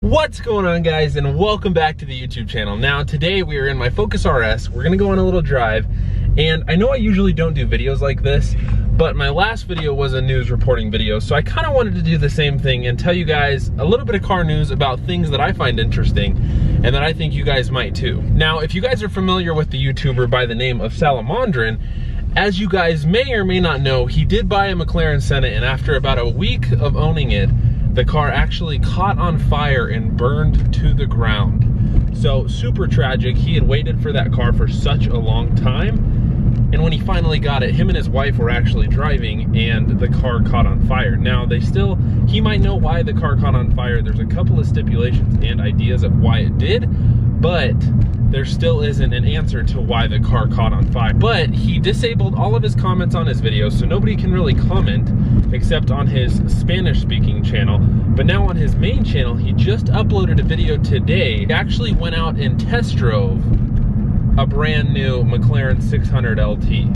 What's going on, guys, and welcome back to the YouTube channel. Now today we are in my Focus RS. We're gonna go on a little drive, and I know I usually don't do videos like this, but my last video was a news reporting video, so I kind of wanted to do the same thing and tell you guys a little bit of car news about things that I find interesting and that I think you guys might too. Now, if you guys are familiar with the YouTuber by the name of Salomondrin, as you guys may or may not know, he did buy a McLaren Senna, and after about a week of owning it, the car actually caught on fire and burned to the ground. So super tragic. He had waited for that car for such a long time, and when he finally got it, him and his wife were actually driving and the car caught on fire. Now he might know why the car caught on fire. There's a couple of stipulations and ideas of why it did, but there still isn't an answer to why the car caught on fire. But he disabled all of his comments on his videos, so nobody can really comment except on his Spanish-speaking channel. But now on his main channel, he just uploaded a video today. He actually went out and test drove a brand new McLaren 600 LT.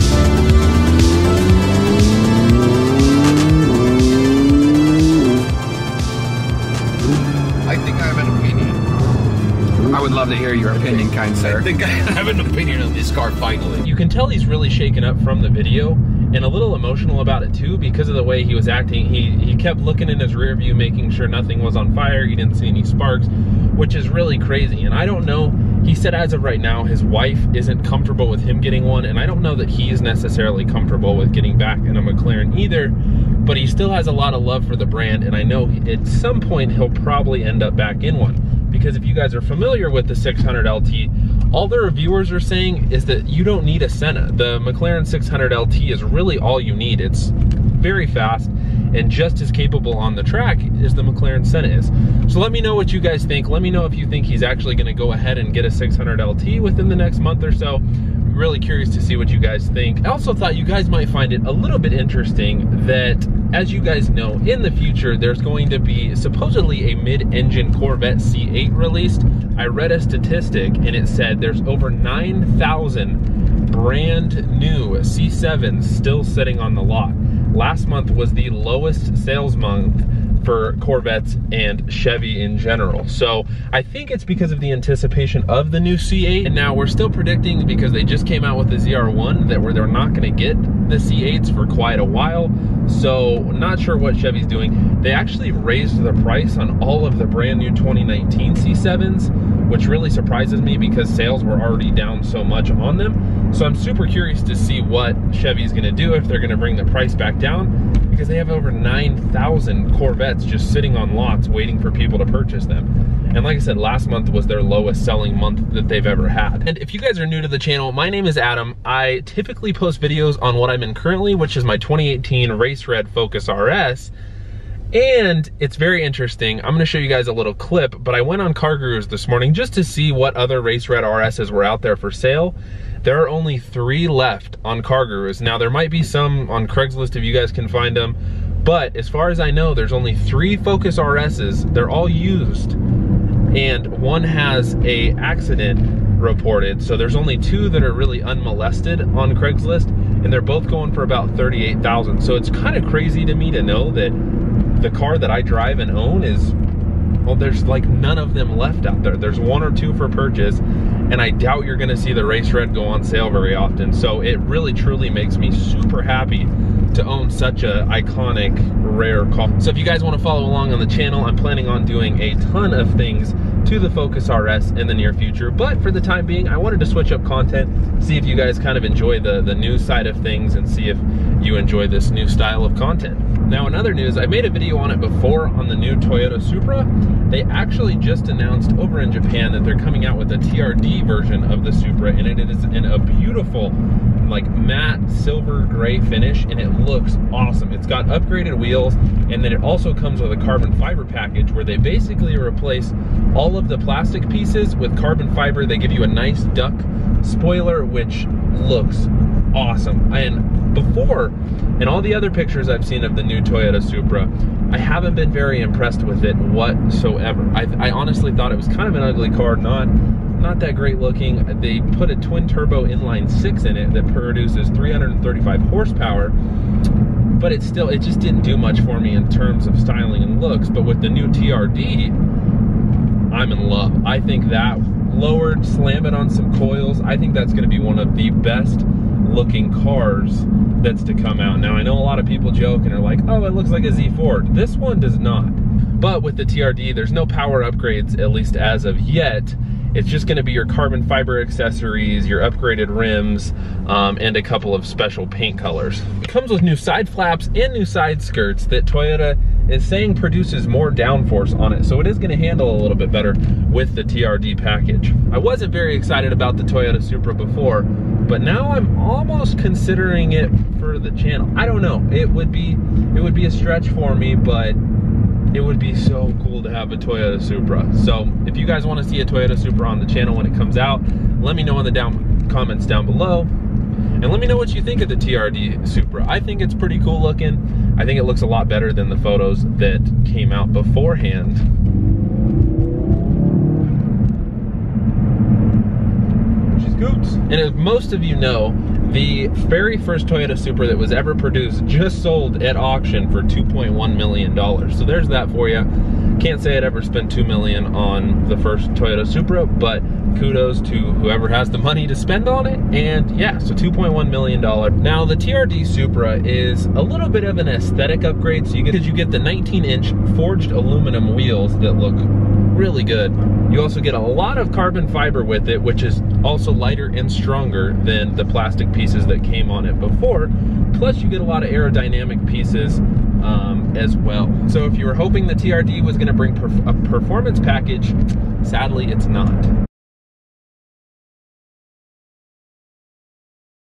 I think I have an opinion. I would love to hear your opinion, kind sir. I think I have an opinion on this car finally. You can tell he's really shaken up from the video and a little emotional about it too, because of the way he was acting. He kept looking in his rear view, making sure nothing was on fire. He didn't see any sparks, which is really crazy. And I don't know, he said as of right now, his wife isn't comfortable with him getting one, and I don't know that he's necessarily comfortable with getting back in a McLaren either, but he still has a lot of love for the brand, and I know at some point he'll probably end up back in one. Because if you guys are familiar with the 600 LT, all the reviewers are saying is that you don't need a Senna. The McLaren 600 LT is really all you need. It's very fast and just as capable on the track as the McLaren Senna is. So let me know what you guys think. Let me know if you think he's actually gonna go ahead and get a 600 LT within the next month or so. I'm really curious to see what you guys think. I also thought you guys might find it a little bit interesting that, as you guys know, in the future, there's going to be supposedly a mid-engine Corvette C8 released. I read a statistic and it said there's over 9,000 brand new C7s still sitting on the lot. Last month was the lowest sales month for Corvettes and Chevy in general. So I think it's because of the anticipation of the new C8. And now we're still predicting, because they just came out with the ZR1, that they're not gonna get the C8s for quite a while. So not sure what Chevy's doing. They actually raised the price on all of the brand new 2019 C7s, which really surprises me because sales were already down so much on them. So I'm super curious to see what Chevy's gonna do, if they're gonna bring the price back down, because they have over 9,000 Corvettes just sitting on lots waiting for people to purchase them. And like I said, last month was their lowest selling month that they've ever had. And if you guys are new to the channel, my name is Adam. I typically post videos on what I'm in currently, which is my 2018 Race Red Focus RS. And it's very interesting. I'm gonna show you guys a little clip, but I went on Car Gurus this morning just to see what other Race Red RSs were out there for sale. There are only 3 left on Car Gurus. Now, there might be some on Craigslist if you guys can find them, but as far as I know, there's only 3 Focus RSs. They're all used, and one has a accident reported. So there's only 2 that are really unmolested on Craigslist, and they're both going for about $38,000. So it's kind of crazy to me to know that the car that I drive and own is, well, there's like none of them left out there. There's 1 or 2 for purchase, and I doubt you're gonna see the Race Red go on sale very often. So it really truly makes me super happy to own such a iconic, rare car. So if you guys wanna follow along on the channel, I'm planning on doing a ton of things to the Focus RS in the near future. But for the time being, I wanted to switch up content, see if you guys kind of enjoy the news side of things and see if you enjoy this new style of content. Now, in other news, I made a video on it before on the new Toyota Supra. They actually just announced over in Japan that they're coming out with a TRD version of the Supra, and it is in a beautiful, like, matte silver gray finish, and it looks awesome. It's got upgraded wheels, and then it also comes with a carbon fiber package where they basically replace all of the plastic pieces with carbon fiber. They give you a nice duck spoiler, which looks awesome. And before, in all the other pictures I've seen of the new Toyota Supra, I haven't been very impressed with it whatsoever. I honestly thought it was kind of an ugly car, not that great looking. They put a twin turbo inline 6 in it that produces 335 horsepower, but it just didn't do much for me in terms of styling and looks. But with the new TRD, I'm in love. I think that lowered, slam it on some coils, I think that's gonna be one of the best looking cars that's to come out. Now I know a lot of people joke and are like, oh, it looks like a Z4. This one does not. But with the TRD, there's no power upgrades, at least as of yet. It's just gonna be your carbon fiber accessories, your upgraded rims, and a couple of special paint colors. It comes with new side flaps and new side skirts that Toyota is saying produces more downforce on it, so it is gonna handle a little bit better with the TRD package. I wasn't very excited about the Toyota Supra before, but now I'm almost considering it for the channel. I don't know, it would be a stretch for me, but it would be so cool to have a Toyota Supra. So if you guys want to see a Toyota Supra on the channel when it comes out, let me know in the comments down below. And let me know what you think of the TRD Supra. I think it's pretty cool looking. I think it looks a lot better than the photos that came out beforehand. She scoots. And as most of you know, the very first Toyota Supra that was ever produced just sold at auction for $2.1 million. So there's that for you. Can't say I'd ever spent $2 million on the first Toyota Supra, but kudos to whoever has the money to spend on it. And yeah, so $2.1 million. Now the TRD Supra is a little bit of an aesthetic upgrade. So you get the 19-inch forged aluminum wheels that look really good. You also get a lot of carbon fiber with it, which is also lighter and stronger than the plastic pieces that came on it before. Plus you get a lot of aerodynamic pieces as well. So if you were hoping the TRD was going to bring a performance package, sadly it's not.